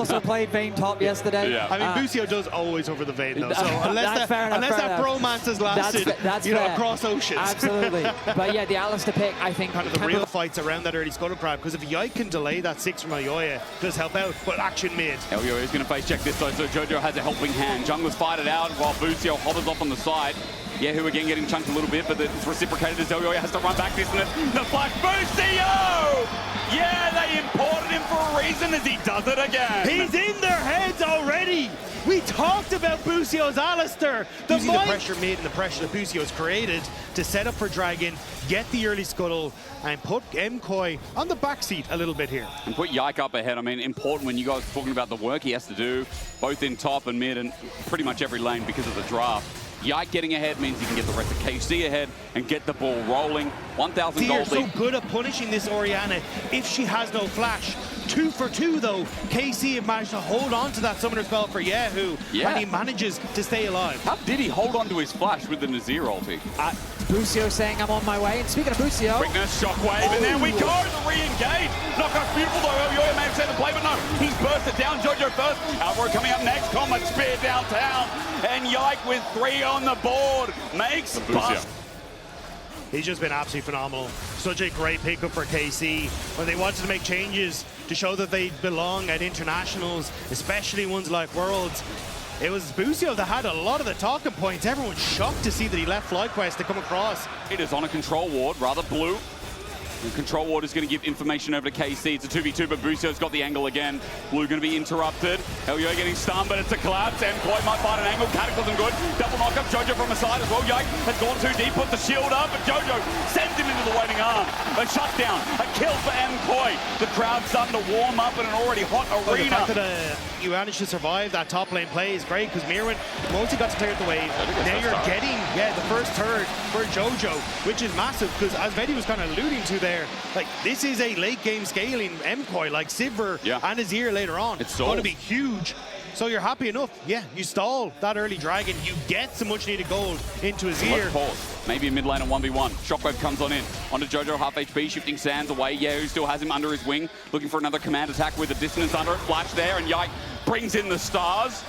Also played Vayne top yesterday. Yeah. I mean, Busio does always over the Vayne though. So unless that bromance has lasted, that's you know, fair. across oceans. Absolutely. But yeah, the Allister pick, I think, kind of the real fights around that early scuttle crab, because if Yike can delay that 6 from Elyoya, does help out. But action mid. Elyoya is going to face check this though, so Jojo has a helping hand. Junglers fight it out while Busio hovers off on the side. Kyeahoo again getting chunked a little bit, but it's reciprocated as Elyoya has to run back this minute. The flash, Busio! Yeah, they imported him for a reason as he does it again. He's in their heads already. We talked about Busio's Alistair. Using the pressure mid and the pressure that Busio's created to set up for Dragon, get the early scuttle, and put MKOI on the backseat a little bit here. And put Yike up ahead. I mean, important when you guys are talking about the work he has to do, both in top and mid and pretty much every lane because of the draft. Yike getting ahead means he can get the rest of KC ahead and get the ball rolling. 1,000 gold They're lead. so good at punishing this Orianna if she has no flash. 2 for 2 though. KC have managed to hold on to that summoner spell for Kyeahoo, and he manages to stay alive. How did he hold on to his flash with the Nazir ulti? Busio saying I'm on my way. And speaking of Busio, quickness, shockwave, and there we go, the re-engage. Knockout's beautiful though. Elyoya may have set the play, but no, he's bursted down. Jojo first. Alvaro coming up next. Comet spear downtown, and Yike with 3 on the board makes bust. He's just been absolutely phenomenal. Such a great pickup for KC. When they wanted to make changes to show that they belong at internationals, especially ones like Worlds, it was Busio that had a lot of the talking points. Everyone's shocked to see that he left FlyQuest to come across. It is on a control ward, rather blue. The control ward is going to give information over to KC. It's a 2v2, but Busio's got the angle again. Blue going to be interrupted. Elyoya getting stunned, but it's a collapse. MKOI might find an angle. Cataclysm good. Double knockup. Jojo from the side as well. Yike has gone too deep, put the shield up, but Jojo sends him into the waiting arm. A shutdown, a kill for MKOI. The crowd's starting to warm up in an already hot arena. The fact that you managed to survive that top lane play is great, because Myrwn mostly got to clear the wave. Now you're getting the first turret for Jojo, which is massive, because as Vedi was kind of alluding to there, like, this is a late game scaling MKOI, like Sivir and Azir later on. It's going to be huge. So you're happy enough. Yeah, you stall that early dragon. You get some much needed gold into Azir. Maybe a mid lane on 1v1. Shockwave comes on in. Onto Jojo, half HP, shifting sands away. Kyeahoo still has him under his wing, looking for another command attack with a dissonance under it. Flash there, and Yike brings in the stars.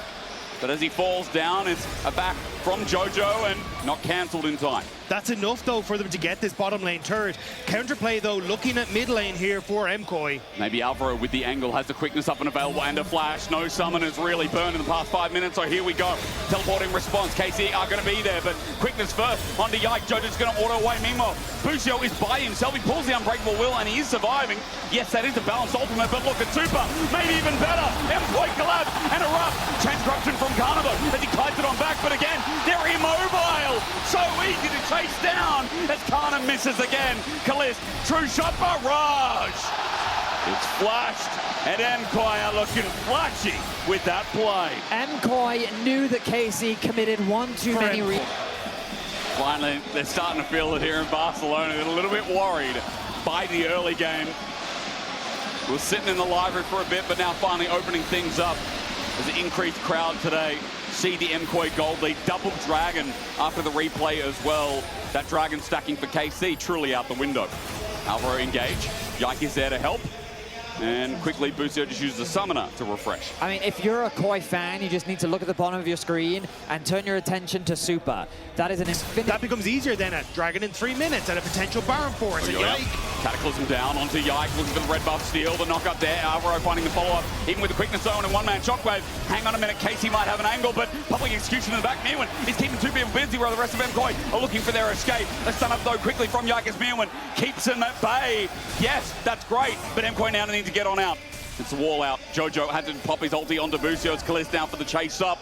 But as he falls down, it's a back from Jojo and not cancelled in time. That's enough, though, for them to get this bottom lane turret. Counterplay, though, looking at mid lane here for MKOI. Maybe Alvaro with the angle has the quickness up and available and a flash. No summoners really burned in the past 5 minutes, so here we go. Teleporting response. KC are going to be there, but quickness first onto Yike. Jojo's going to auto away. Meanwhile, Busio is by himself. He pulls the Unbreakable Will, and he is surviving. Yes, that is a balanced ultimate, but look at Supa. Maybe even better. MKOI collapse and erupt. Chance corruption from Canna, as he kites it on back, but again, they're immobile. So easy to chase down as Canna misses again. Caliste, true shot barrage. It's flashed, and MKOI are looking flashy with that play. MKOI knew that KC committed one too many. Finally, they're starting to feel it here in Barcelona. They're a little bit worried by the early game. We're sitting in the library for a bit, but now finally opening things up. There's an increased crowd today. See the MKOI gold lead, double dragon after the replay as well. That dragon stacking for KC truly out the window. Alvaro engage. Yike is there to help. And quickly, Busio just uses the summoner to refresh. I mean, if you're a KOI fan, you just need to look at the bottom of your screen and turn your attention to Supa. That is an infinite... That becomes easier than a dragon in 3 minutes and a potential Baron Force. And Yike. Cataclysm down onto Yike, looking for the red buff steal. The knockup there. Alvaro finding the follow-up, even with the quickness zone and one-man shockwave. Hang on a minute, Casey might have an angle, but public execution in the back. Myrwn is keeping 2 people busy while the rest of MKOI are looking for their escape. A stun up though quickly from Yike as Myrwn keeps him at bay. Yes, that's great, but MKOI now need to get on out. It's a wall out. Jojo had to pop his ulti onto Busio. It's Caliste down for the chase up.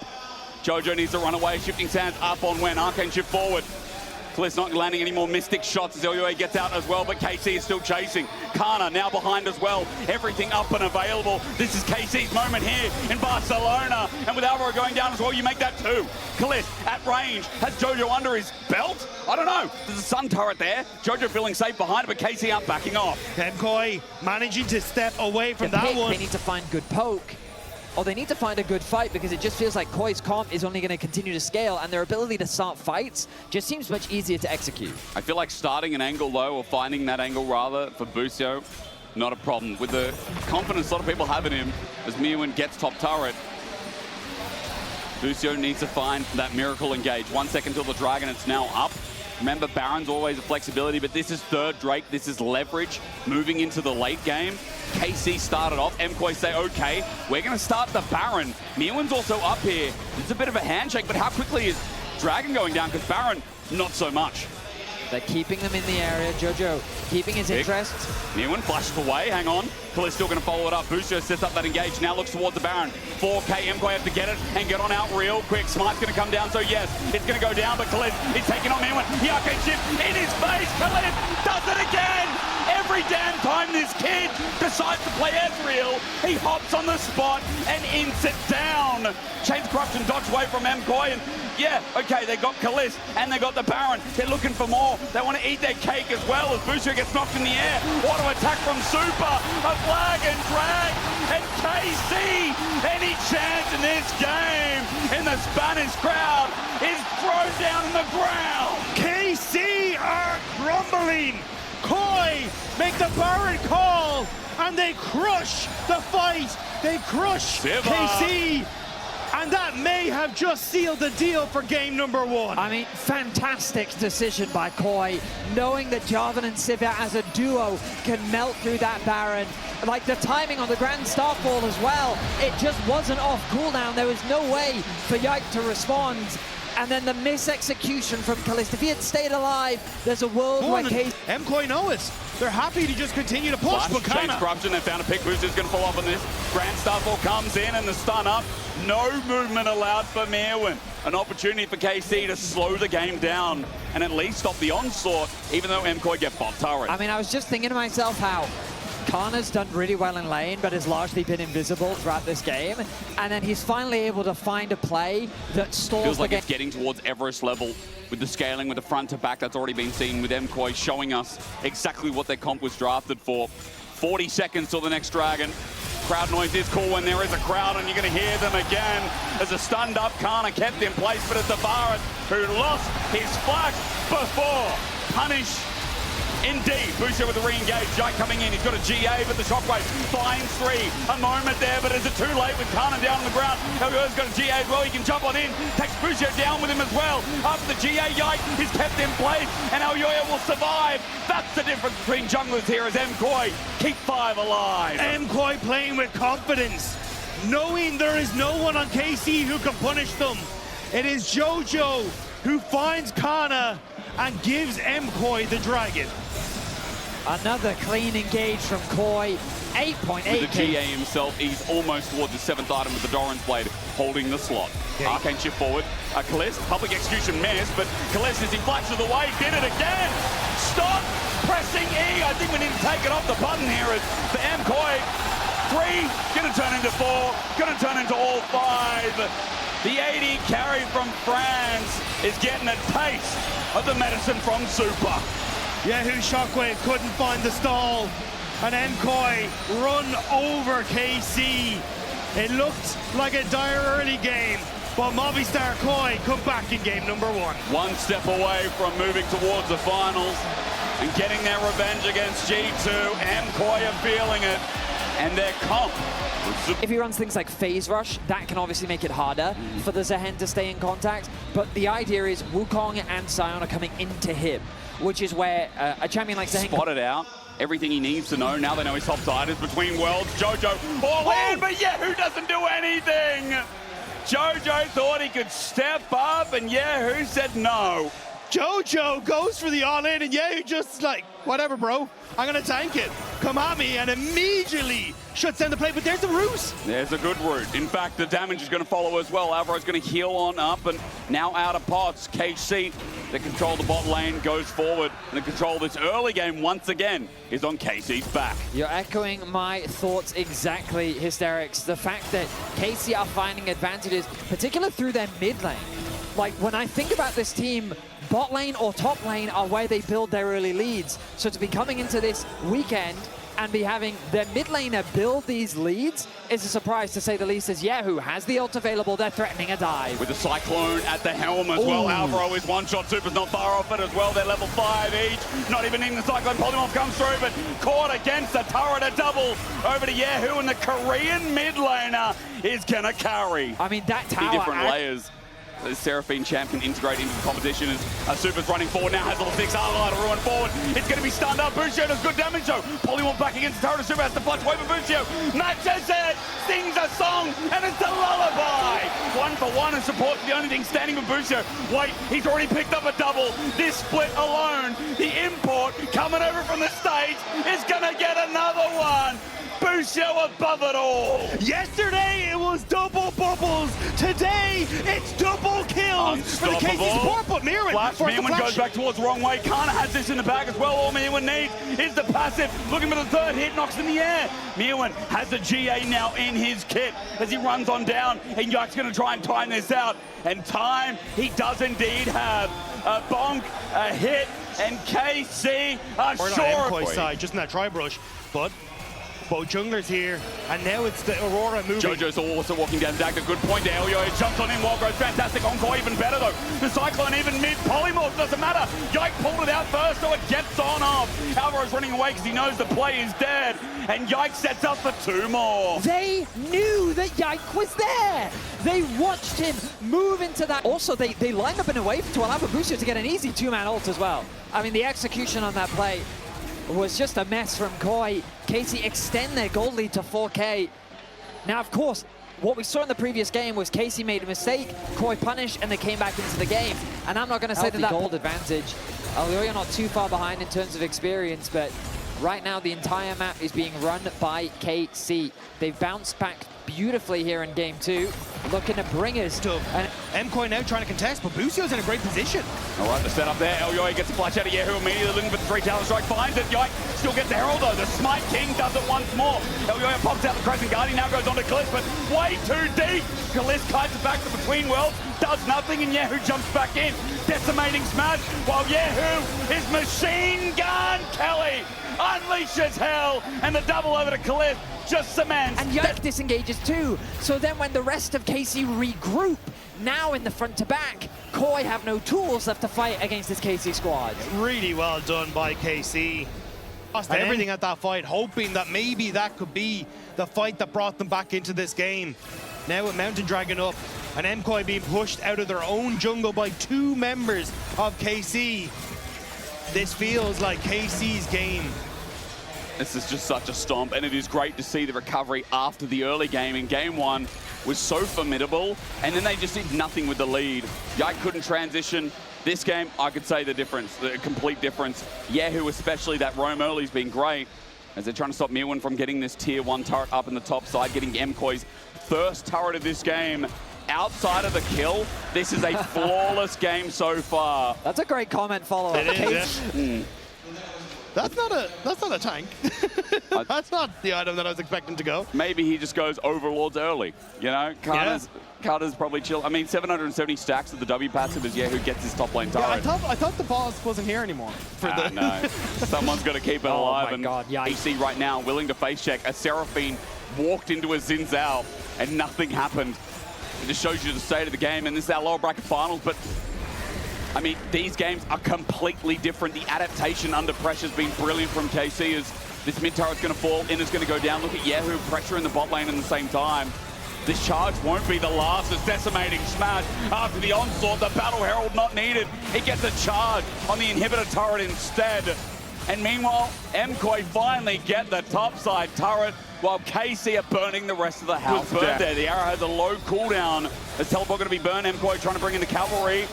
Jojo needs to run away. Shifting sands up on when. Arcane shift forward. Caliste not landing any more Mystic shots as Elyoya gets out as well, but KC is still chasing. Canna now behind as well. Everything up and available. This is KC's moment here in Barcelona. And with Alvaro going down as well, you make that 2. Caliste at range. Has Jojo under his belt? I don't know. There's a sun turret there. Jojo feeling safe behind it, but KC out backing off. MKOI managing to step away from that one. They need to find good poke. Or they need to find a good fight, because it just feels like KOI's comp is only going to continue to scale, and their ability to start fights just seems much easier to execute. I feel like starting an angle low, or finding that angle rather, for Busio Not a problem. With the confidence a lot of people have in him, as Myrwn gets top turret, Busio needs to find that miracle engage. 1 second till the Dragon, it's now up. Remember, Baron's always a flexibility, but this is third Drake. This is leverage moving into the late game. KC started off. MKOI say, okay, we're going to start the Baron. Myrwn's also up here. It's a bit of a handshake, but how quickly is Dragon going down? Because Baron, not so much. They're keeping them in the area. Jojo keeping his interest. Myrwn flashes away, hang on. Caliste still going to follow it up. Busio sets up that engage, now looks towards the Baron. 4K, MKOI have to get it and get on out real quick. Smite's going to come down, so yes, it's going to go down, but Caliste is taking on Myrwn. Yike shift in his face. Caliste does it again. Every damn time this kid decides to play Ezreal, he hops on the spot and ints it down. Chains corruption dodge away from MKOI, and yeah, okay, they got Caliste and they got the Baron. They're looking for more. They want to eat their cake as well as Busio gets knocked in the air. Auto attack from Supa, a flag and drag, and KC, any chance in this game in the Spanish crowd is thrown down on the ground. KC are grumbling. KOI make the Baron call, and they crush the fight. They crush KC. And that may have just sealed the deal for game number 1. I mean, fantastic decision by KOI, knowing that Jarvan and Sivir as a duo can melt through that Baron. Like the timing on the Grand Starfall as well, it just wasn't off cooldown. There was no way for Yike to respond. And then the mis-execution from Caliste. If he had stayed alive, there's a world where MKOI know it. They're happy to just continue to push. But Canna corruption, they found a pick. Busio's going to follow up on this. Grand Starfall comes in and the stun up. No movement allowed for Myrwn. An opportunity for KC to slow the game down and at least stop the onslaught, even though MKOI get bot turret. I mean, I was just thinking to myself how Canna's done really well in lane, but has largely been invisible throughout this game. And then he's finally able to find a play that stalls Feels the like game. it's getting towards Everest level with the scaling, with the front to back. That's already been seen with MKOI showing us exactly what their comp was drafted for. 40 seconds till the next Dragon. Crowd noise is cool when there is a crowd, and you're going to hear them again as a stunned up Canna kept in place, but it's Alvaro who lost his flash before punish. Indeed, Busio with the re-engage, Yike coming in, he's got a GA, but the shockwave finds 3. A moment there, but is it too late with Canna down on the ground? Elyoya's got a GA as well, he can jump on in, takes Busio down with him as well. After the GA, Yike is kept in place, and Elyoya will survive. That's the difference between junglers here as MKOI keep 5 alive. MKOI playing with confidence, knowing there is no one on KC who can punish them. It is Jojo who finds Canna and gives MKOI the Dragon. Another clean engage from KOI. 8.8. With the GA himself, he's almost towards the 7th item with the Doran's Blade holding the slot. Yeah. Arcane shift forward. Caliste, public execution missed, but Caliste, as he flashes away, did it again. Stop pressing E. I think we need to take it off the button here for MKOI. 3, gonna turn into 4, gonna turn into all 5. The 80 carry from France is getting a taste of the medicine from Supa. Kyeahoo Shockwave couldn't find the stall, and MKOI run over KC. It looked like a dire early game, but Movistar KOI come back in game number 1. 1 step away from moving towards the finals and getting their revenge against G2. MKOI are feeling it, and their comp. If he runs things like phase rush, that can obviously make it harder for the Zehen to stay in contact. But the idea is Wukong and Sion are coming into him, which is where a champion like Zehen spotted out everything he needs to know. Now they know his top side is between worlds. Jojo all in, but Kyeahoo doesn't do anything. Jojo thought he could step up, and Kyeahoo said no. Jojo goes for the all-in, and Kyeahoo just like, whatever, bro. I'm going to tank it. Come at me, and immediately shuts down the play, but there's the root. There's a good root. In fact, the damage is going to follow as well. Alvaro's going to heal on up, and now out of pots. KC, that control the bot lane, goes forward, and the control of this early game once again is on KC's back. You're echoing my thoughts exactly, Hysterics. The fact that KC are finding advantages, particularly through their mid lane. Like, when I think about this team, bot lane or top lane are where they build their early leads. So to be coming into this weekend and be having their mid laner build these leads is a surprise to say the least, as Kyeahoo has the ult available. They're threatening a dive. With the Cyclone at the helm as well. Alvaro is one-shot. Supa's not far off it as well. They're level 5 each. Not even needing the Cyclone. Polymorph comes through, but caught against the turret. A double over to Kyeahoo, and the Korean mid laner is going to carry. I mean, that tower... different layers. The Seraphine champ can integrate into the competition as Supa's running forward now, has level 6 ally to ruin forward. It's going to be stunned up. Busio does good damage though. Polymorph back against the turret. Supa has to flush away for Busio. Matches it, sings a song, and it's a lullaby. 1 for 1 and support's the only thing standing for Busio. Wait, he's already picked up a double. This split alone, the import coming over from the stage is going to get another one. Busio above it all. Yesterday it was double bubbles. Today it's double kills for the KC support. But Myrwn, Myrwn goes back towards the wrong way. Canna has this in the bag as well. All Myrwn needs is the passive. Looking for the third hit, knocks in the air. Myrwn has the GA now in his kit as he runs on down. And Yike's going to try and time this out. And time he does indeed have. A bonk, a hit, and KC are sure. MKOI side, just in that tri-brush, but both junglers here, and now it's the Aurora moving. Jojo's also walking down Dagger. Good point to Elyoya. Jumps on him. Wild Growth fantastic. Encore even better though. The Cyclone even mid. Polymorph doesn't matter. Yike pulled it out first, so it gets on off. Alvaro's running away because he knows the play is dead. And Yike sets up for 2 more. They knew that Yike was there. They watched him move into that. Also, they lined up in a way to allow for Busio to get an easy 2-man ult as well. I mean, the execution on that play was just a mess from KOI. KC extend their gold lead to 4K. Now, of course, what we saw in the previous game was KC made a mistake, KOI punished, and they came back into the game. And I'm not going to say that gold advantage. Elyoya not too far behind in terms of experience, but right now the entire map is being run by KC. They've bounced back beautifully here in game 2, looking to bring us to... And MKOI now trying to contest, but Busio's in a great position. All right, the setup there. Elyoya gets a flash out of Kyeahoo immediately, looking for the 3 tower strike, finds it. Yike still gets the Herald though. The Smite King does it once more. Elyoya pops out the Crescent Guardian, now goes on to Caliste, but way too deep. Caliste kites it back to between worlds, does nothing, and Kyeahoo jumps back in. Decimating smash, while Kyeahoo is machine gun Kelly. Unleashes hell, and the double over to Caliste just cements. And Yike disengages too. So then when the rest of KC regroup, now in the front to back, KOI have no tools left to fight against this KC squad. Really well done by KC. Lost everything at that fight, hoping that maybe that could be the fight that brought them back into this game. Now with Mountain Dragon up, and MKOI being pushed out of their own jungle by 2 members of KC. This feels like KC's game. This is just such a stomp, and it is great to see the recovery after the early game. In game 1 was so formidable, and then they just did nothing with the lead. Yike couldn't transition. This game, I could say the difference, the complete difference. Kyeahoo, especially that roam early, has been great as they're trying to stop Myrwn from getting this tier 1 turret up in the top side, getting MKOI's first turret of this game. Outside of the kill, this is a flawless game so far. That's a great comment follow-up. It is, yeah. That's not a tank. That's not the item that I was expecting to go. Maybe he just goes Overlords early, you know? Carter's probably chill. I mean, 770 stacks of the W passive as Kyeahoo gets his top lane turret. Yeah, I thought the boss wasn't here anymore. No. Someone's got to keep it alive. Oh my God, Yike. AC right now willing to face check. A Seraphine walked into a Xin Zhao and nothing happened. It just shows you the state of the game, and this is our lower bracket finals, but I mean, these games are completely different. The adaptation under pressure has been brilliant from KC as this mid turret's going to fall, Inner's going to go down. Look at Kyeahoo pressure in the bot lane at the same time. This charge won't be the last. It's decimating smash after the onslaught. The Battle Herald not needed. It gets a charge on the inhibitor turret instead. And meanwhile, MKOI finally get the topside turret while KC are burning the rest of the house down. There. The arrow has a low cooldown. As teleport going to be burned. MKOI trying to bring in the cavalry.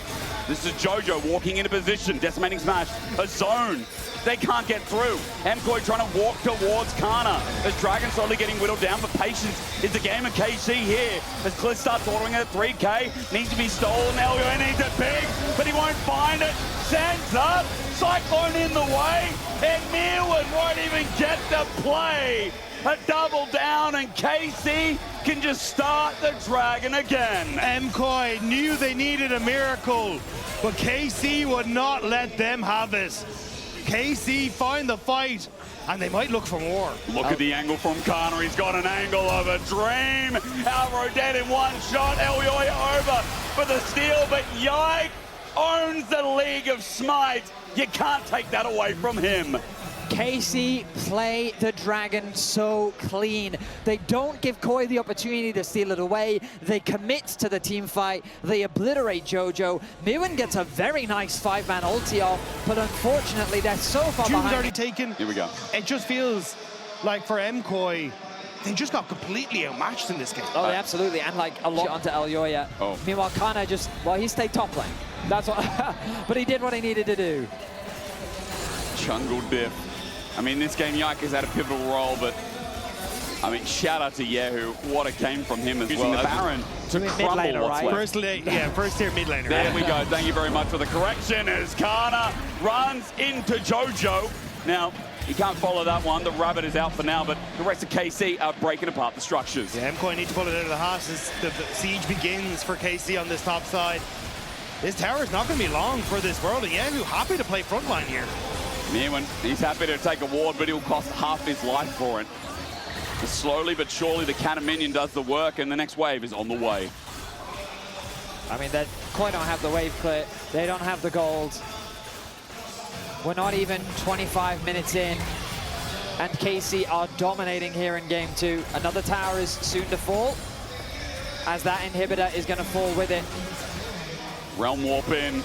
This is Jojo walking into position. Decimating smash. A zone. They can't get through. MKOI trying to walk towards Canna. As Dragon slowly getting whittled down for patience. It's a game of KC here. As Caliste starts ordering it at 3K. Needs to be stolen. Elyoya needs it big, but he won't find it. Sands up. Cyclone in the way. And Myrwn won't even get to play. A double down, and KC can just start the Dragon again. MKOI knew they needed a miracle, but KC would not let them have it. KC find the fight, and they might look for more. Look at the angle from Canna. He's got an angle of a dream. Alvaro dead in one shot. Elyoya over for the steal, but Yike owns the League of Smite. You can't take that away from him. KC play the Dragon so clean. They don't give KOI the opportunity to steal it away. They commit to the team fight. They obliterate Jojo. Myrwn gets a very nice 5-man ulti off, but unfortunately they're so far June's behind. already taken. Here we go. It just feels like for MKOI, they just got completely outmatched in this game. Oh, absolutely, and like a lot onto Elyoya. Oh. Meanwhile, Canna just, well, he stayed top lane. That's what, but he did what he needed to do. Jungle diff. I mean, this game, Yike has had a pivotal role, but I mean, shout out to Kyeahoo. What a game from him as Using well. the Baron to Mid crumble laner, what's right? left. First tier mid laner. There we go. Thank you very much for the correction as Canna runs into Jojo. Now, you can't follow that one. The rabbit is out for now, but the rest of KC are breaking apart the structures. Yeah, MKOI need to pull it out of the house as the siege begins for KC on this top side. This tower is not going to be long for this world, and Kyeahoo happy to play frontline here. Myrwn, he's happy to take a ward, but he'll cost half his life for it. But slowly but surely, the Canna minion does the work, and the next wave is on the way. I mean, they quite don't have the wave clear. They don't have the gold. We're not even 25 minutes in, and KC are dominating here in game 2. Another tower is soon to fall, as that inhibitor is going to fall with it. Realm Warp in,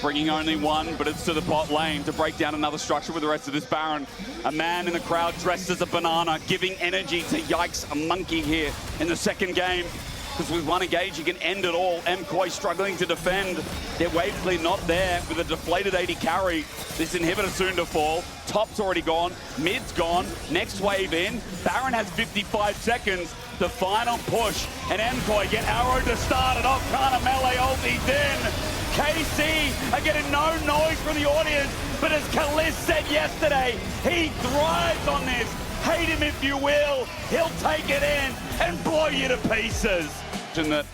bringing only one, but it's to the bot lane to break down another structure with the rest of this Baron. A man in the crowd dressed as a banana, giving energy to Yike's a monkey here in the second game. Because with one engage, you can end it all. MKOI struggling to defend. Their waves lead not there with a deflated 80 carry. This inhibitor soon to fall. Top's already gone. Mid's gone. Next wave in. Baron has 55 seconds. The final push. And MKOI get Arrow to start it off. Canna melee ulti's in. KC are getting no noise from the audience. But as Caliste said yesterday, he thrives on this. Hate him if you will. He'll take it in and blow you to pieces. And that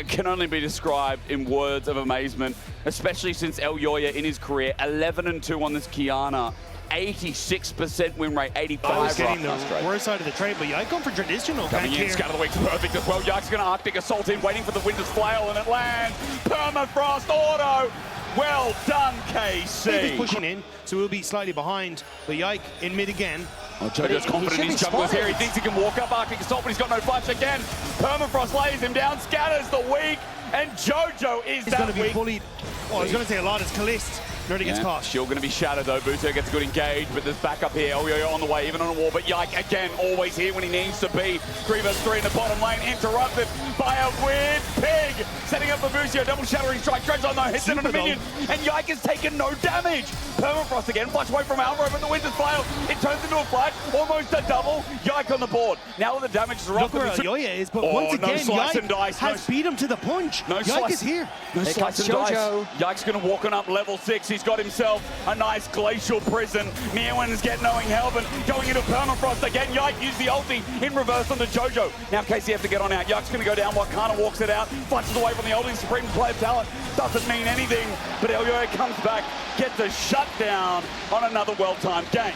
can only be described in words of amazement, especially since Elyoya in his career, 11-2 on this Kyeahoo, 86% win rate, 85. I was getting the worst side of the trade, but Yike going for traditional. Coming in, Scatter the Week's perfect as well. Yike's going to Arctic Assault in, waiting for the Winter's Flail, and it lands. Permafrost auto. Well done, KC. He's pushing in, so we'll be slightly behind. But Yike in mid again. Oh, Jojo's confident in his junglers here. He thinks he can walk up Arctic Assault, but he's got no flash again. Permafrost lays him down, scatters the weak, and Jojo is He's that going to be weak. bullied. Oh, I was going to say a lot. It's Caliste. Nearly gets caught. Shield going to be shattered though. Busio gets good engage, but there's backup here. Elyoya on the way, even on a wall. But Yike again, always here when he needs to be. 3 vs 3 in the bottom lane, interrupted by a weird pig. Setting up for Busio, double shattering strike. Dreads on though, hits into the minion, and Yike has taken no damage. Permafrost again, flash away from Alvaro, but the Winter's Flail. It turns into a flash, almost a double. Yike on the board. Now the damage is Look where Elyoya is, but once again, Yike has beat him to the punch. No Yike is here. No slice and dice. Yike's going to walk on up level 6. He's got himself a nice glacial prison. Myrwn is getting knowing Helvin going into Permafrost again. Yike used the ulti in reverse on the Jojo. Now KC have to get on out. Yike's going to go down while Canna walks it out. Flashes away from the ulti. Supreme player talent doesn't mean anything. But Elyoya comes back, gets a shutdown on another well-timed game.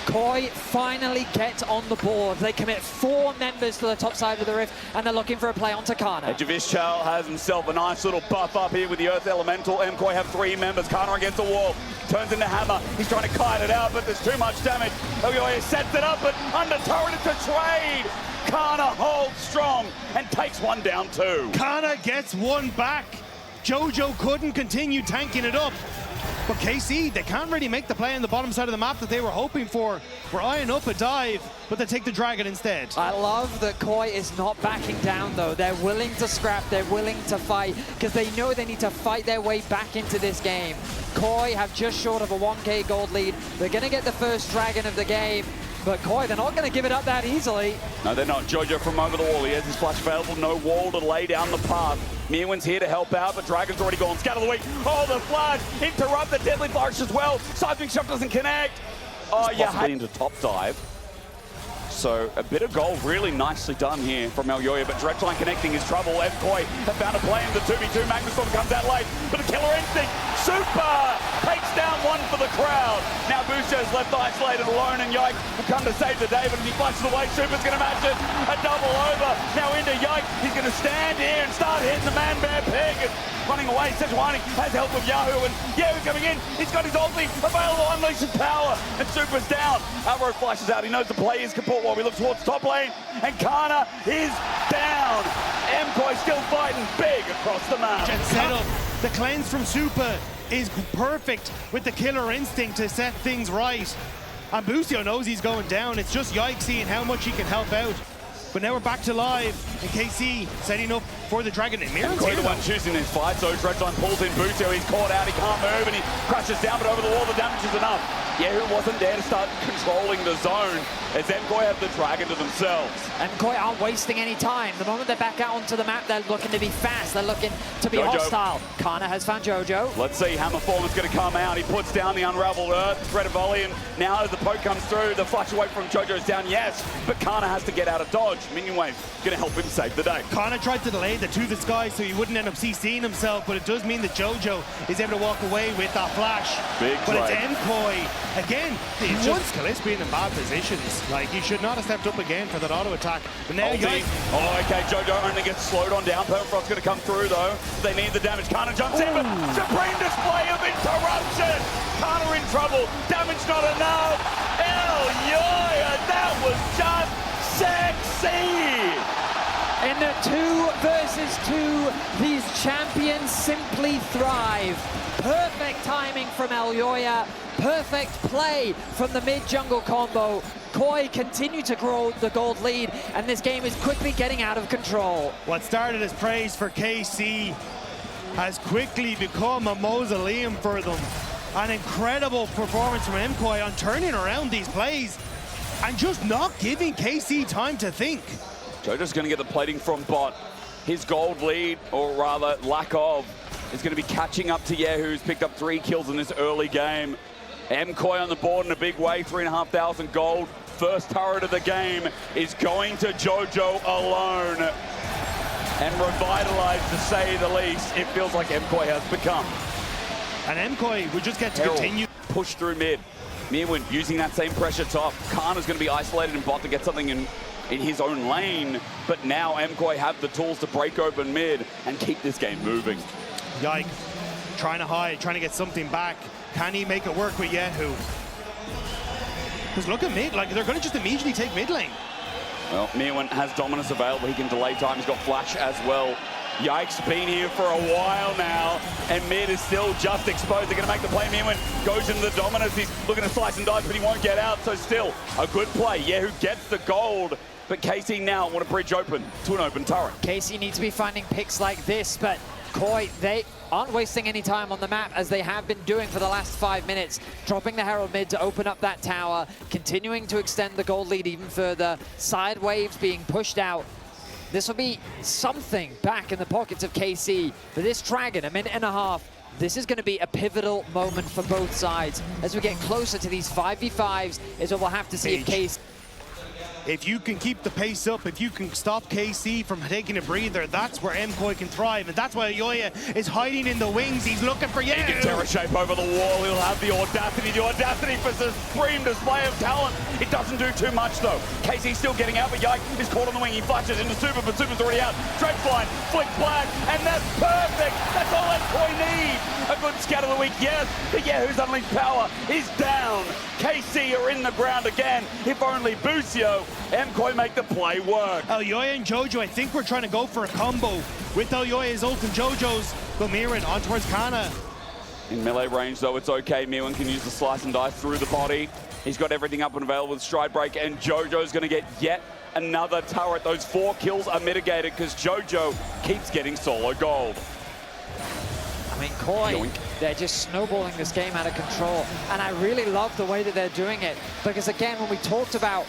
KOI finally get on the board. They commit 4 members to the top side of the rift, and they're looking for a play onto Canna. Javishchal has himself a nice little buff up here with the Earth Elemental. MKOI have 3 members. Canna against the wall. Turns into Hammer. He's trying to kite it out, but there's too much damage. Elyoya sets it up, but under turret it's a trade. Canna holds strong and takes one down too. Canna gets one back. Jojo couldn't continue tanking it up. But KC, they can't really make the play on the bottom side of the map that they were hoping for. We're eyeing up a dive, but they take the Dragon instead. I love that KOI is not backing down, though. They're willing to scrap, they're willing to fight, because they know they need to fight their way back into this game. KOI have just short of a 1k gold lead. They're going to get the first Dragon of the game, but KOI, they're not going to give it up that easily. No, they're not. Jojo from over the wall. He has his flash available. No wall to lay down the path. Myrwn's here to help out, but Dragon's already gone. Scatter the weak. Oh, the flash. Interrupt the deadly flourish as well. Seismic shock doesn't connect. Oh, yeah. Into top dive. So a bit of gold really nicely done here from Elyoya, but Dredgeline connecting is trouble. MKOI have found a play in the 2v2. Magnustorm comes out late, but a killer instinct. Supa takes down one for the crowd. Now Busio's left isolated alone, and Yike will come to save the day, but as he flashes away, Supa's going to match it. A double over. Now into Yike. He's going to stand here and start hitting the man-bear pig. Running away, Sejuani has help of Kyeahoo, and Kyeahoo coming in. He's got his ulti available, unleashing power, and Supa's down. Alvaro flashes out. He knows the play is kaput while we look towards top lane, and Canna is down. MKOI still fighting big across the map. Setup. The cleanse from Supa is perfect with the killer instinct to set things right. And Busio knows he's going down. It's just Yike seeing how much he can help out. But now we're back to live, and KC setting up for the Dragon. And Myrwn's the one choosing this fight, so Dredgeline pulls in Busio. He's caught out, he can't move, and he crashes down, but over the wall, the damage is enough. Kyeahoo wasn't there to start controlling the zone, as MKOI have the Dragon to themselves. MKOI aren't wasting any time. The moment they're back out onto the map, they're looking to be fast. They're looking to be hostile. Canna has found Jojo. Let's see, Hammerform is going to come out. He puts down the Unraveled Earth, threat of volley, and now as the poke comes through, the flash away from Jojo's down, yes, but Canna has to get out of dodge. Minion Wave going to help him save the day. Canna tried to delay the to the sky so he wouldn't end up CCing himself, but it does mean that Jojo is able to walk away with that flash. Big but trade. It's MKOI again. He wants Caliste being in bad positions. Like, he should not have stepped up again for that auto attack. But now oh, okay, Jojo only gets slowed on down. Permafrost's going to come through though. They need the damage. Canna jumps in, but supreme display of interruption. Canna in trouble. Damage not enough. Elyoya, that was just sexy. In the 2 versus 2, these champions simply thrive. Perfect timing from Elyoya. Perfect play from the mid-jungle combo. KOI continue to grow the gold lead, and this game is quickly getting out of control. What started as praise for KC has quickly become a mausoleum for them. An incredible performance from MKOI on turning around these plays and just not giving KC time to think. Jojo's going to get the plating from bot. His gold lead, or rather lack of, is going to be catching up to Kyeahoo, who's picked up 3 kills in this early game. MKOI on the board in a big way, 3,500 gold. First turret of the game is going to Jojo alone. And revitalized, to say the least, it feels like MKOI has become. And MKOI would just get to continue. Push through mid. Myrwn using that same pressure top. Canna's going to be isolated in bot to get something in his own lane, but now MKOI have the tools to break open mid and keep this game moving. Yike, trying to hide, trying to get something back. Can he make it work with Kyeahoo? Because look at mid, like they're going to just immediately take mid lane. Well, Myrwn has dominance available. He can delay time. He's got flash as well. Yike's been here for a while now, and mid is still just exposed. They're going to make the play. Myrwn goes into the dominance. He's looking to slice and dice, but he won't get out. So still a good play. Kyeahoo gets the gold, but KC now want to bridge open to an open turret. KC needs to be finding picks like this, but KOI, they aren't wasting any time on the map, as they have been doing for the last 5 minutes, dropping the Herald mid to open up that tower, continuing to extend the gold lead even further, side waves being pushed out. This will be something back in the pockets of KC. For this Dragon, a minute and a half, this is going to be a pivotal moment for both sides. As we get closer to these 5v5s is what we'll have to see if KC... If you can keep the pace up, if you can stop KC from taking a breather, that's where MKOI can thrive. And that's why Elyoya is hiding in the wings. He's looking for He can terror shape over the wall. He'll have the audacity for supreme display of talent. It doesn't do too much though. KC's still getting out, but Yike is caught on the wing. He flashes into Supa, but Supa's already out. Dredgeline, flick black, and that's perfect. That's all MKOI need. A good scout of the week, yes. But Kyeahoo's unleashed power is down. KC are in the ground again. If only Busio. MKOI make the play work. Elyoya and Jojo, I think we're trying to go for a combo with Elyoya's ult and Jojo's. But Myrwn on towards Canna. In melee range though, it's okay. Myrwn can use the slice and dice through the body. He's got everything up and available with stride break, and Jojo's going to get yet another turret. Those 4 kills are mitigated because Jojo keeps getting solo gold. I mean, KOI, they're just snowballing this game out of control. And I really love the way that they're doing it. Because again, when we talked about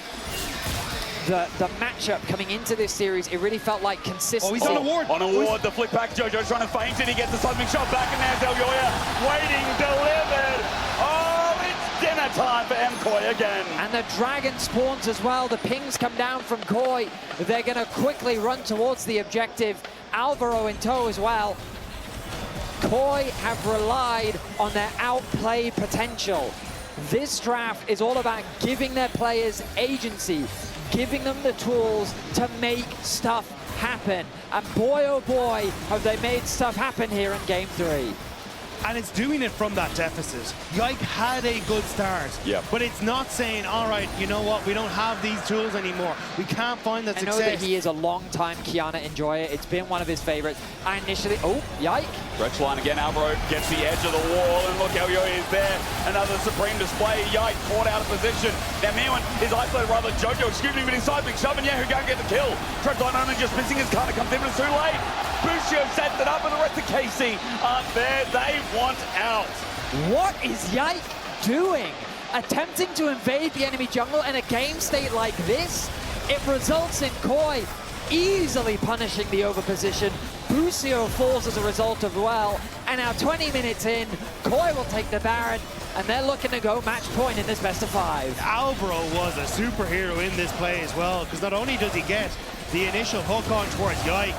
the matchup coming into this series, it really felt like consistency. Oh, he's on a ward. On a ward, the flick back. Jojo's trying to feint it. He gets the seismic shot back, and there's Elyoya waiting, delivered. Oh, it's dinner that time for MKOI again. And the dragon spawns as well. The pings come down from KOI. They're going to quickly run towards the objective. Alvaro in tow as well. KOI have relied on their outplay potential. This draft is all about giving their players agency, giving them the tools to make stuff happen. And boy, oh boy, have they made stuff happen here in Game 3. And it's doing it from that deficit. Yike had a good start, but it's not saying, all right, you know what, we don't have these tools anymore. We can't find that success. I know that he is a long-time Canna enjoyer. It's been one of his favorites. I initially, oh, Yike. Stretch line again, Alvaro gets the edge of the wall, and look, Elyoya is there. Another supreme display. Yike caught out of position. Now Myrwn is isolated, rather Jojo, excuse me, but he's seismic shoving. Yeah, who can't get the kill? Stretch line only just missing his Canna comes in, but it's too late. Busio sets it up, and the rest of KC aren't there. They want out. What is Yike doing? Attempting to invade the enemy jungle in a game state like this? It results in KOI easily punishing the overposition. Busio falls as a result of well. And now 20 minutes in, KOI will take the Baron, and they're looking to go match point in this best of 5. Alvaro was a superhero in this play as well, because not only does he get the initial hook on towards Yike,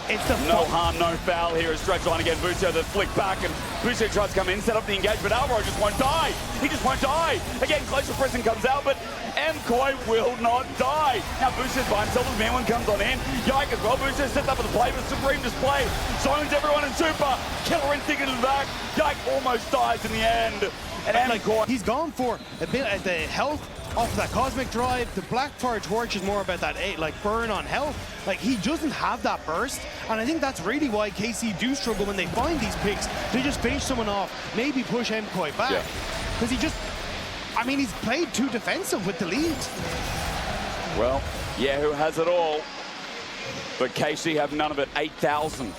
it's the no harm, no foul here. Stretch line again, Busio the flick back, and Busio tries to come in, set up the engage, but Alvaro just won't die. He just won't die. Again, closer pressing comes out, but MKOI will not die. Now Busio's by himself as Myrwn comes on in. Yike as well, Busio sets up for the play, but supreme display. Zones everyone in Supa. Killer instinct into the back. Yike almost dies in the end. And MKOI, he's gone for a bit of the health off that cosmic drive. The Blackfire torch is more about that burn on health. Like, he doesn't have that burst, and I think that's really why KC do struggle when they find these picks. They just finish someone off, maybe push MKOI back, because he just, I mean, he's played too defensive with the lead. Well, Kyeahoo has it all, but KC have none of it. 8,000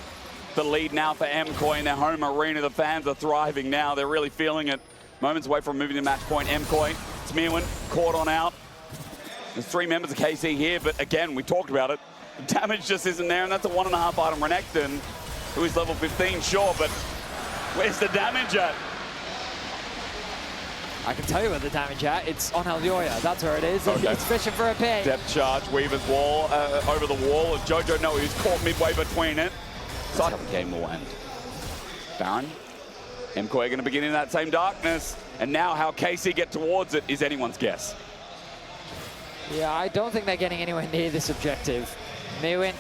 the lead now for MKOI in their home arena. The fans are thriving now. They're really feeling it. Moments away from moving to match point. MKOI, it's Myrwn, caught on out. There's 3 members of KC here, but again, we talked about it. The damage just isn't there, and that's a 1.5 item Renekton, who is level 15, sure, but where's the damage at? I can tell you where the damage at. It's on Elyoya. That's where it is. Okay. It's fishing for a pig. Depth charge, Weaver's wall, over the wall. Jojo, no, he's caught midway between it. So the game will end. Baron. MKOI going to begin in that same darkness, and now how KC get towards it is anyone's guess. Yeah, I don't think they're getting anywhere near this objective. Myrwn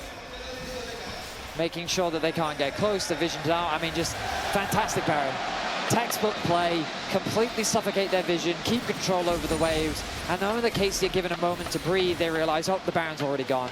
making sure that they can't get close. The vision's out. I mean, just fantastic Baron. Textbook play, completely suffocate their vision, keep control over the waves, and the moment that KC are given a moment to breathe, they realize, oh, the Baron's already gone.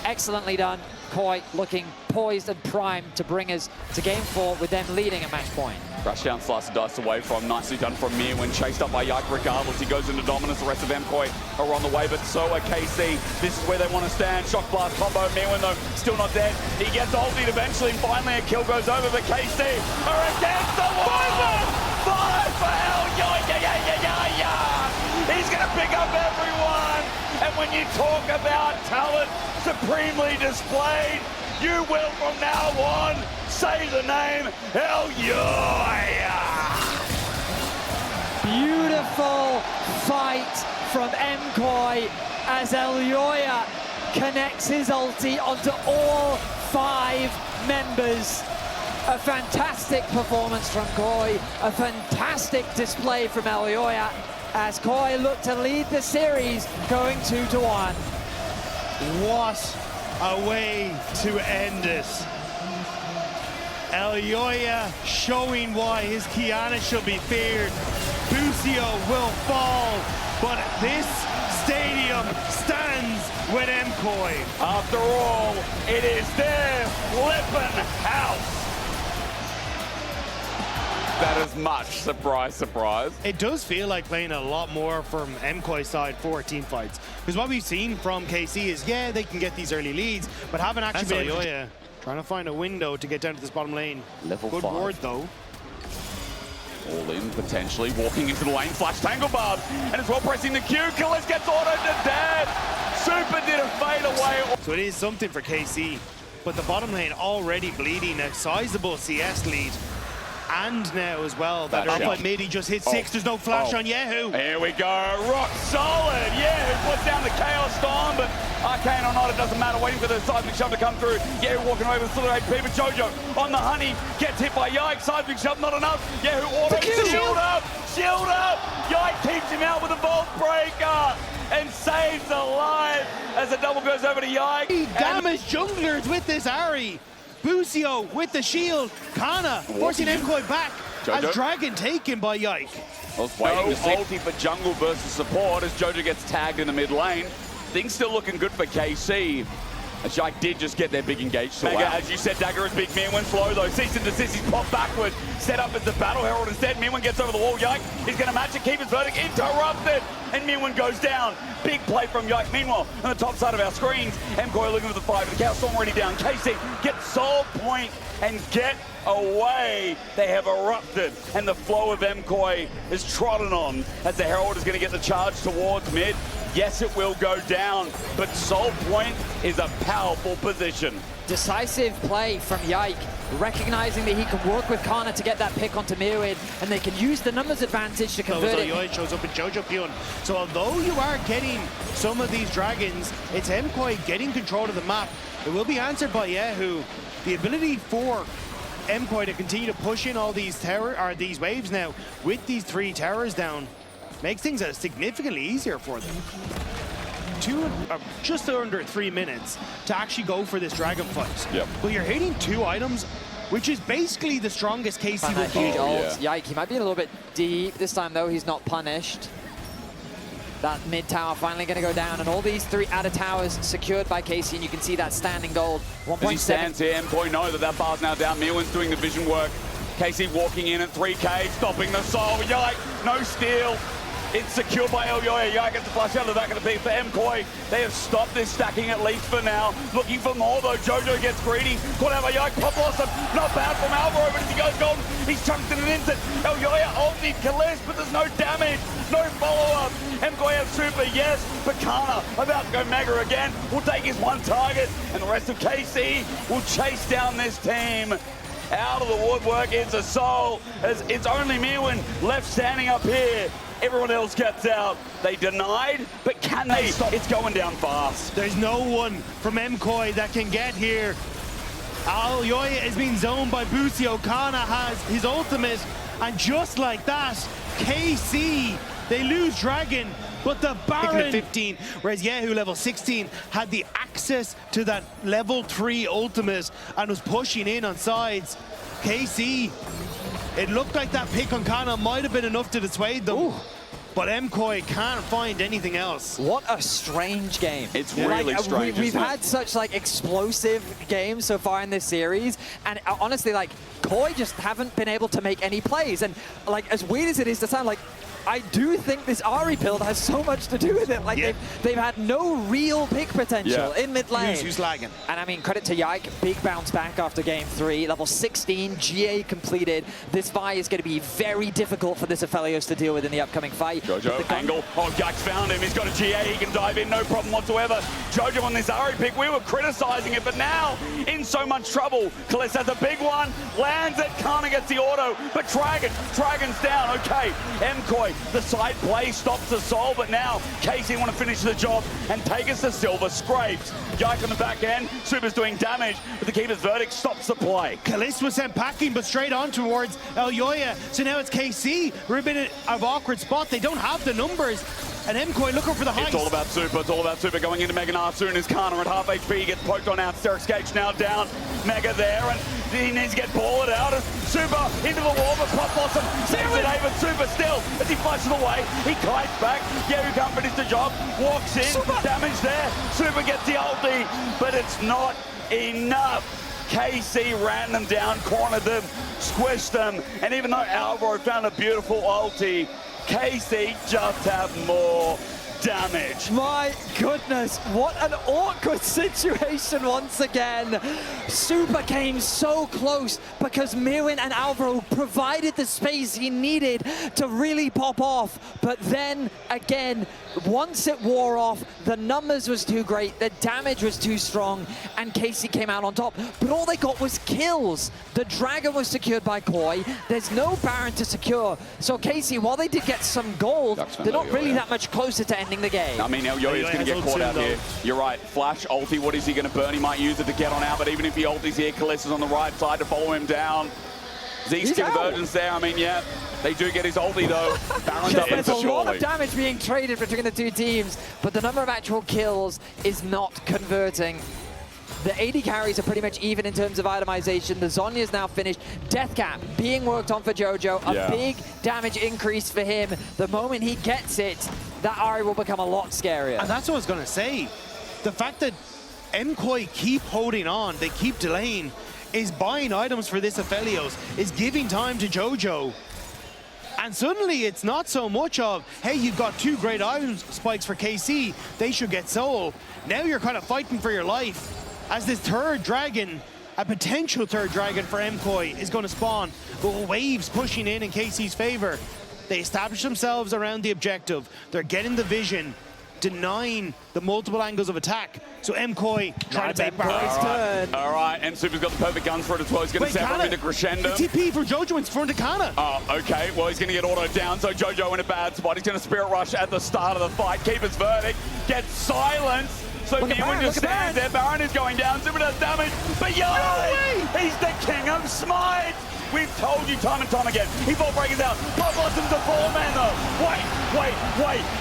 Excellently done. KOI looking poised and primed to bring us to game 4 with them leading at match point. Rushdown slice of dice away from, nicely done from Myrwn, chased up by Yike regardless. He goes into dominance. The rest of MKOI are on the way, but so are KC. This is where they want to stand. Shock blast combo. Myrwn, though, still not dead. He gets ulted eventually. Finally, a kill goes over, but KC are against the wall. 5 for Elyoya. He's going to pick up everyone. And when you talk about talent supremely displayed, you will from now on say the name Elyoya. Beautiful fight from MKOI as Elyoya connects his ulti onto all 5 members. A fantastic performance from KOI, a fantastic display from Elyoya as KOI look to lead the series going 2-1. What a way to end it. Elyoya showing why his Canna should be feared. Busio will fall, but this stadium stands with MKOI. After all, it is their flippin' house. That is much. Surprise, surprise. It does feel like playing a lot more from MKOI's side for team fights. Because what we've seen from KC is, yeah, they can get these early leads, but haven't actually been able to... Trying to find a window to get down to this bottom lane. Level 5. Good ward, though. All in, potentially, walking into the lane, flash tangle barb, and as well pressing the Q. Caliste gets autoed to dead. Supa did a fade away. So it is something for KC, but the bottom lane already bleeding a sizable CS lead. and now as well. That That up shot. by mid, he just hit 6. There's no flash on Kyeahoo. Here we go, rock solid. Who puts down the Chaos Storm, but arcane or not, it doesn't matter. Waiting for the seismic shove to come through. Who walking away with still an AP, but Jojo on the honey gets hit by Yike. Seismic shove, not enough. Who auto shield up, shield up. Yike keeps him out with a vault breaker and saves the life as the double goes over to Yike. Damage junglers with this Ari. Busio with the shield. Canna forcing MKOI back. Jojo. As Dragon taken by Yike. I was waiting to see ulti for jungle versus support as Jojo gets tagged in the mid lane. Things still looking good for KC. As Yike did just get their big engage. So Mega, as you said, Dagger is big. Myrwn slow though. Cease and desist. He's popped backward. Set up as the Battle Herald instead. Myrwn gets over the wall. Yike is going to match it. Keep his verdict. Interrupted. And Myrwn goes down. Big play from Yike. Meanwhile, on the top side of our screens, MKOI looking for the fight. The Chaos Storm already down. KC gets soul point and get away. They have erupted. And the flow of MKOI is trodden on as the Herald is going to get the charge towards mid. Yes, it will go down, but Soul Point is a powerful position. Decisive play from Yike, recognizing that he can work with Canna to get that pick onto Myrwn, and they can use the numbers advantage to convert it. Elyoya shows up in Jojopyun. So although you are getting some of these dragons, it's MKOI getting control of the map. It will be answered by Kyeahoo. The ability for MKOI to continue to push in all these these waves now with these 3 towers down makes things significantly easier for them. Just under 3 minutes to actually go for this dragon fight. Yep. But you're hitting 2 items, which is basically the strongest KC And will that be. huge ult. Yike, he might be a little bit deep. This time, though, he's not punished. That mid tower finally going to go down, and all these 3 outer towers secured by KC, and you can see that standing gold. 1.7. As he stands here, MKOI know that bar's now down. Myrwn's doing the vision work. KC walking in at 3K, stopping the soul. Yike, no steal. It's secured by Elyoya. Yike gets the flush out of the back of the beat for MKOI. They have stopped this stacking at least for now. Looking for more though. Jojo gets greedy. Caught out by Yike. Pop blossom. Not bad from Alvaro, but as he goes golden, he's chunked in an instant. Elyoya ulted Caliste, but there's no damage. No follow-up. MKOI have Supa, yes, but Canna about to go mega again. Will take his 1 target, and the rest of KC will chase down this team. Out of the woodwork, it's a soul, as it's only Myrwn left standing up here. Everyone else gets out. They denied, but can they stop? It's going down fast. There's no one from MKOI that can get here. Elyoya is being zoned by Busio. Canna has his ultimate, and just like that, KC, they lose Dragon, but the Baron 15, whereas Kyeahoo level 16 had the access to that level 3 ultimate and was pushing in on sides. KC, it looked like that pick on Canna might have been enough to dissuade them. Ooh. But MKOI can't find anything else. What a strange game. It's really strange. We've had such explosive games so far in this series, and honestly, KOI just haven't been able to make any plays. And as weird as it is to sound, I do think this Ari build has so much to do with it. They've had no real pick potential in mid lane. Who's lagging? And I mean, credit to Yike, big bounce back after game 3. Level 16, GA completed. This Vi is going to be very difficult for this Aphelios to deal with in the upcoming fight. Jojo, angle. Oh, Yike's found him. He's got a GA. He can dive in, no problem whatsoever. Jojo on this Ari pick, we were criticizing it, but now in so much trouble. Caliste has a big one, lands it. Canna gets the auto, but Dragon's down. Okay, MKOI. The side play stops the soul, but now KC want to finish the job and take us to silver scrapes. Yike on the back end, Supa's doing damage, but the keeper's verdict stops the play. Caliste was sent packing, but straight on towards Elyoya. So now it's KC. We're in an awkward spot. They don't have the numbers. And MKOI looking for the heist. It's all about Supa. It's all about Supa going into Mega now. Soon as Canna at half HP, he gets poked on out. Sterix Gage now down. Mega there, and he needs to get balled out. And Supa into the wall, but Pop Blossom saves it over. Supa still, as he flashes away, he kites back. Kyeahoo can't finish the job. Walks in, Supa. Damage there. Supa gets the ulti, but it's not enough. KC ran them down, cornered them, squished them, and even though Alvaro found a beautiful ulti, KC just have more. damage. My goodness, what an awkward situation once again. Supa came so close because Myrwn and Alvaro provided the space he needed to really pop off. But then again, once it wore off, the numbers was too great, the damage was too strong, and KC came out on top. But all they got was kills. The Dragon was secured by KOI. There's no Baron to secure. So KC, while they did get some gold, they're not really that much closer to ending the game. I mean, Elyoya is going to get caught out here. You're right. Flash, ulti, what is he going to burn? He might use it to get on out, but even if he ultis here, Caliste is on the right side to follow him down. Zeke's convergence there. I mean, yeah, they do get his ulti, though. Baron's up There's for a lot of damage being traded between the two teams, but the number of actual kills is not converting. The AD carries are pretty much even in terms of itemization. The Zhonya is now finished. Death Cap being worked on for Jojo. A big damage increase for him. The moment he gets it, that Ahri will become a lot scarier. And that's what I was going to say. The fact that MKOI keep holding on, they keep delaying, is buying items for this Aphelios, is giving time to Jojo. And suddenly it's not so much of, hey, you've got two great item spikes for KC, they should get soul. Now you're kind of fighting for your life as this third dragon, a potential third dragon for MKOI, is going to spawn. But waves pushing in KC's favor. They establish themselves around the objective. They're getting the vision, denying the multiple angles of attack. So MKOI trying to make Baron's turn. All right, and Supa's got the perfect guns for it as well. He's going to separate into crescendo. The TP for Jojo in front of Canna. Oh, okay. Well, he's going to get autoed down, so Jojo in a bad spot. He's going to Spirit Rush at the start of the fight. Keep his verdict. Gets silenced. So Myrwn just stands there. Baron is going down. Supa does damage. But Yike! He's the king of smite! We've told you time and time again. He ball breakers out. Blood Blossom's a 4-man though. Wait.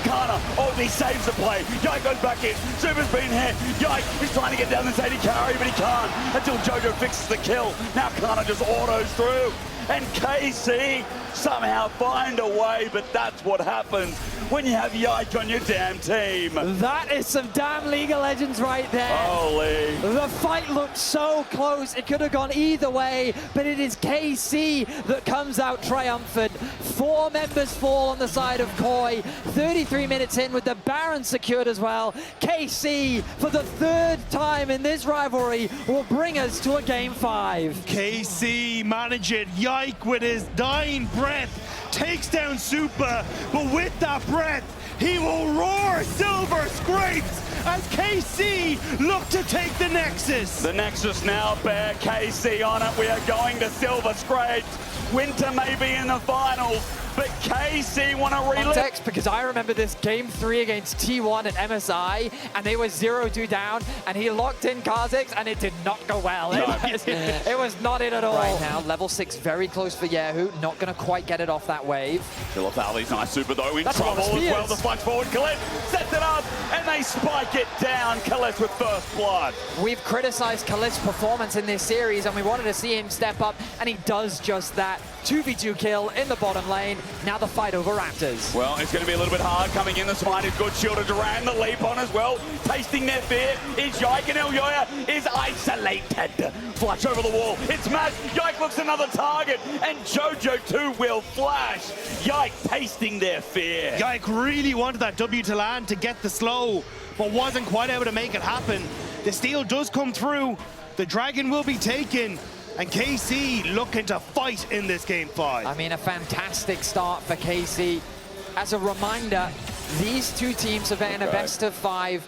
Canna. Oh, he saves the play. Yike goes back in. Supa's been hit. Yike is trying to get down this AD carry, but he can't until Jojo fixes the kill. Now Canna just autos through. And KC somehow find a way, but that's what happens when you have Yike on your damn team. That is some damn League of Legends right there. Holy. The fight looked so close. It could have gone either way, but it is KC that comes out triumphant. 4 members fall on the side of KOI. 33 minutes in with the Baron secured as well. KC, for the 3rd time in this rivalry, will bring us to a game 5. KC manage it. Yike with his dying breath takes down Supa, but with that breath, he will roar silver scrapes as KC look to take the Nexus. The Nexus now bear KC on it. We are going to silver scrapes. Winter may be in the finals, but KC want to relive. Because I remember this game 3 against T1 at MSI, and they were 0-2 down, and he locked in Kha'Zix, and it did not go well. It was not in at all. Right now, level 6 very close for Kyeahoo, not going to quite get it off that wave. Philipali's nice Supa though, in That's trouble as well. The flash forward, Caliste sets it up, and they spike it down. Caliste with first blood. We've criticized Caliste's performance in this series, and we wanted to see him step up, and he does just that. 2v2 kill in the bottom lane. Now the fight over Raptors. Well, it's going to be a little bit hard coming in. The smite is good. Shield of Duran, the leap on as well. Tasting their fear is Yike, and Elyoya is isolated. Flash over the wall. It's Matt. Yike looks another target, and Jojo too will flash. Yike tasting their fear. Yike really wanted that W to land to get the slow, but wasn't quite able to make it happen. The steal does come through. The dragon will be taken. And KC looking to fight in this game 5. I mean, a fantastic start for KC. As a reminder, these two teams have been in a best of 5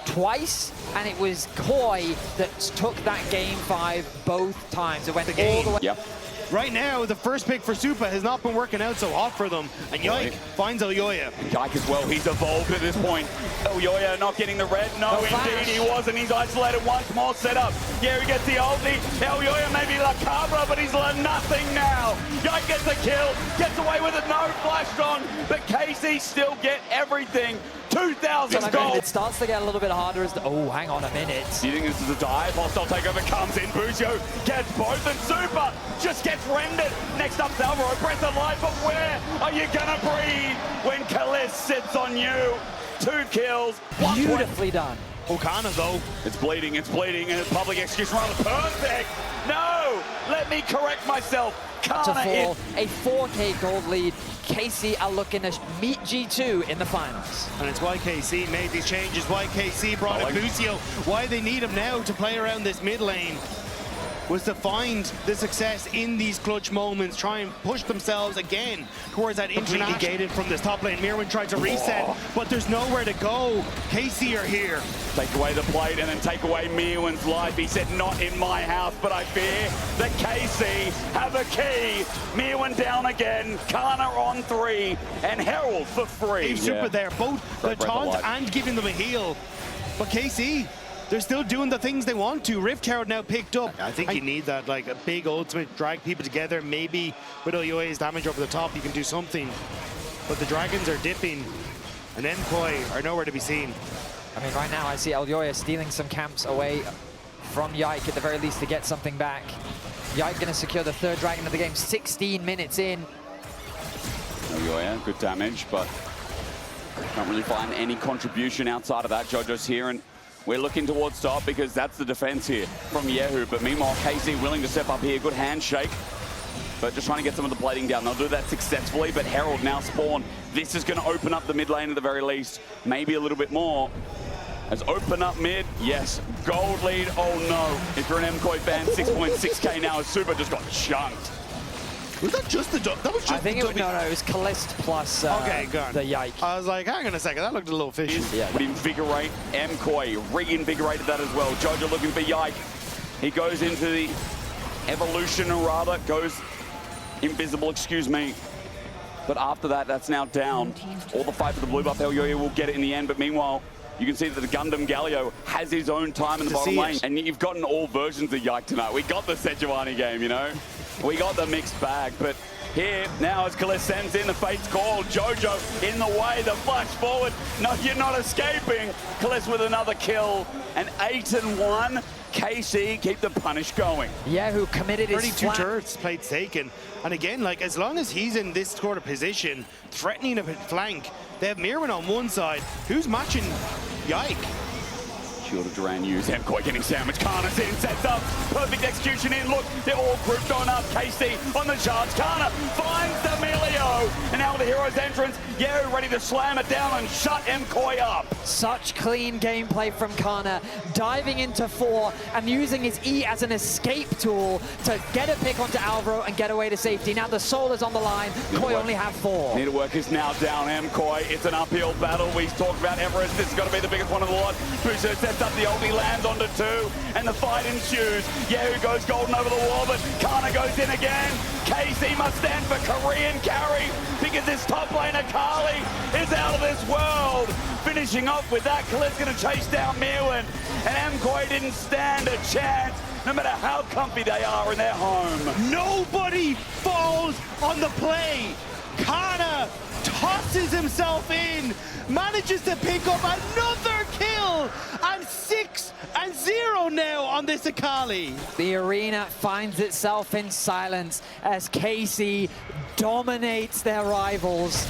twice, and it was KOI that took that game 5 both times. It went all the way. Yep. Right now, the first pick for Supa has not been working out so hot for them. And Yike finds Elyoya. Yike as well, he's evolved at this point. Elyoya not getting the red. No, indeed he wasn't. He's isolated once more, set up. Yeah, he gets the ulti. Elyoya maybe La Cabra, but he's nothing now. Yike gets the kill, gets away with it, no flash on, but KC still get everything. 2,000 gold. It starts to get a little bit harder as the, oh, hang on a minute. Do you think this is a dive? Hostile takeover comes in. Busio gets both, and Supa just gets rendered. Next up, Alvaro, breath of life, but where are you gonna breathe when Caliste sits on you? 2 kills, 1 Beautifully done. Canna though. It's bleeding, and it's public execution rather perfect. No, let me me correct myself. To Canna fall, a 4K gold lead. KC are looking to meet G2 in the finals. And it's why KC made these changes, why KC brought in Busio, why they need him now to play around this mid lane, was to find the success in these clutch moments, try and push themselves again towards that international. Gated from this top lane. Myrwn tried to reset, but there's nowhere to go. KC are here. Take away the plate and then take away Myrwn's life. He said, not in my house, but I fear that KC have a key. Myrwn down again, Canna on 3, and Herald for free. Supa there, both the taunt and giving them a heal. But KC, they're still doing the things they want to. Rift Herald now picked up. I think you need that, like a big ultimate, drag people together. Maybe with Elyoya's damage over the top, you can do something. But the dragons are dipping, and MKOI are nowhere to be seen. I mean, right now I see Elyoya stealing some camps away from Yike at the very least to get something back. Yike going to secure the 3rd dragon of the game, 16 minutes in. Elyoya, good damage, but can't really find any contribution outside of that. Jojo's here, and we're looking towards top because that's the defense here from Kyeahoo. But meanwhile, KC willing to step up here. Good handshake, but just trying to get some of the plating down. They'll do that successfully, but Herald now spawn. This is going to open up the mid lane at the very least, maybe a little bit more. As open up mid, yes, gold lead, oh no. If you're an MKOI fan, 6.6k now as Supa just got chunked. Was that just the that was just I think it was, no, it was Caliste plus the Yike. I was like, hang on a second, that looked a little fishy. Yeah, would invigorate MKOI, reinvigorated that as well. Jojo looking for Yike. He goes into the evolution, or rather, goes invisible, excuse me. But after that, that's now down. All the fight for the blue buff, Elyoya will get it in the end, but meanwhile, you can see that the Gundam Galio has his own time in the bottom lane. And you've gotten all versions of Yike tonight. We got the Sejuani game, you know? We got the mixed bag, but here, now as Caliste sends in the Fate's Call, Jojo in the way, the flash forward. No, you're not escaping. Caliste with another kill, and 8-1. KC keep the punish going. Kyeahoo committed his 32 turrets, plates taken. And again, like, as long as he's in this sort of position, threatening a flank, they have Myrwn on one side. Who's matching Yike? Shield of Duran used. MKOI getting sandwiched. Canna's in, sets up. Perfect execution in. Look, they're all grouped on up. KC on the charge. Canna finds the Melio. And now with the hero's entrance, Kyeahoo ready to slam it down and shut MKOI up. Such clean gameplay from Canna, diving into 4 and using his E as an escape tool to get a pick onto Alvaro and get away to safety. Now the soul is on the line. KOI only have 4. Needlework is now down. MKOI, it's an uphill battle. We talked about Everest. This is going to be the biggest one of the lot. Busio sets up the ulti, lands onto 2, and the fight ensues. Kyeahoo goes golden over the wall, but Canna goes in again. KC must stand for Korean carry because this top lane Akali is out of this world. Finishing off with that, Caliste going to chase down Myrwn, and MKOI didn't stand a chance, no matter how comfy they are in their home. Nobody falls on the play. Canna tosses himself in, manages to pick up another kill, and 6-0 now on this Akali. The arena finds itself in silence as KC dominates their rivals.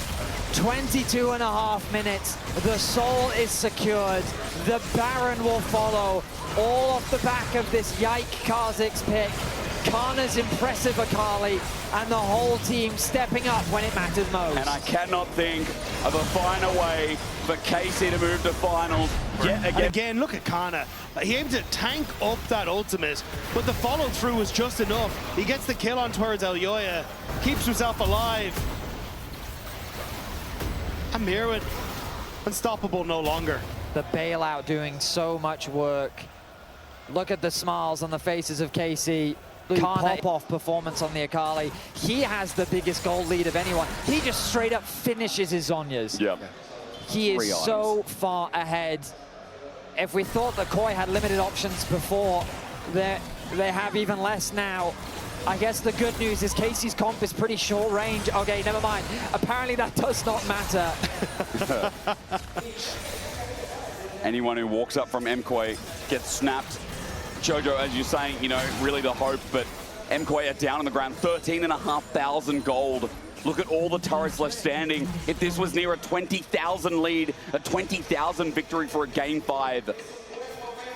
22.5 minutes, the soul is secured, the Baron will follow, all off the back of this Yike Kha'Zix pick. Canna's impressive Akali, and the whole team stepping up when it matters most. And I cannot think of a finer way for KC to move to finals. Yet again. And again, look at Canna. He aimed to tank up that ultimate, but the follow-through was just enough. He gets the kill on towards Elyoya, keeps himself alive. And Myrwn, unstoppable no longer. The bailout doing so much work. Look at the smiles on the faces of KC. Pop-off performance on the Akali. He has the biggest gold lead of anyone. He just straight up finishes his Zhonyas. Yep. He is so far ahead. If we thought that KOI had limited options before, they have even less now. I guess the good news is KC's comp is pretty short range. Okay, never mind. Apparently that does not matter. Anyone who walks up from MKOI gets snapped. Jojo, as you're saying, you know, really the hope, but MKOI are down on the ground, 13,500 gold. Look at all the turrets left standing. If this was near a 20,000 lead, a 20,000 victory for a game 5.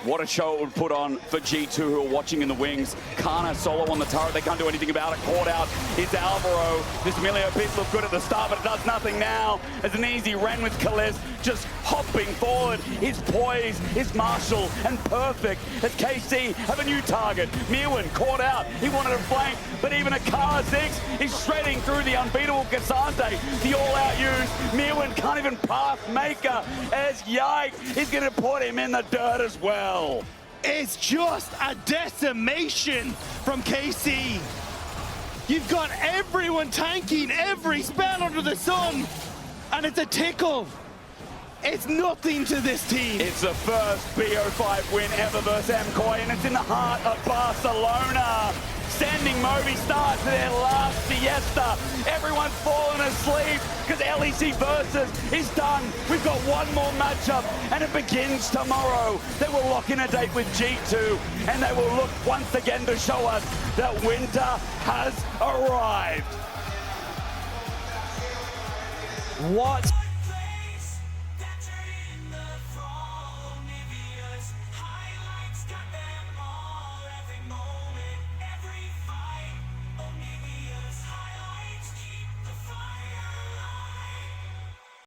What a show it would put on for G2 who are watching in the wings. Canna solo on the turret, they can't do anything about it. Caught out is Alvaro. This Emilio pick looked good at the start, but it does nothing now. As an easy Ren with Caliste, just hopping forward. His poise is martial and perfect as KC have a new target. Myrwn caught out, he wanted a flank, but even a K6 is shredding through the unbeatable Cassante. The all-out use, Myrwn can't even pass Maker as Yike is gonna put him in the dirt as well. It's just a decimation from KC. You've got everyone tanking every spell under the sun, and it's a tickle. It's nothing to this team. It's the first BO5 win ever versus MKOI, and it's in the heart of Barcelona. Sending Movistar to their last siesta. Everyone's fallen asleep because LEC versus is done. We've got one more matchup and it begins tomorrow. They will lock in a date with G2 and they will look once again to show us that winter has arrived. What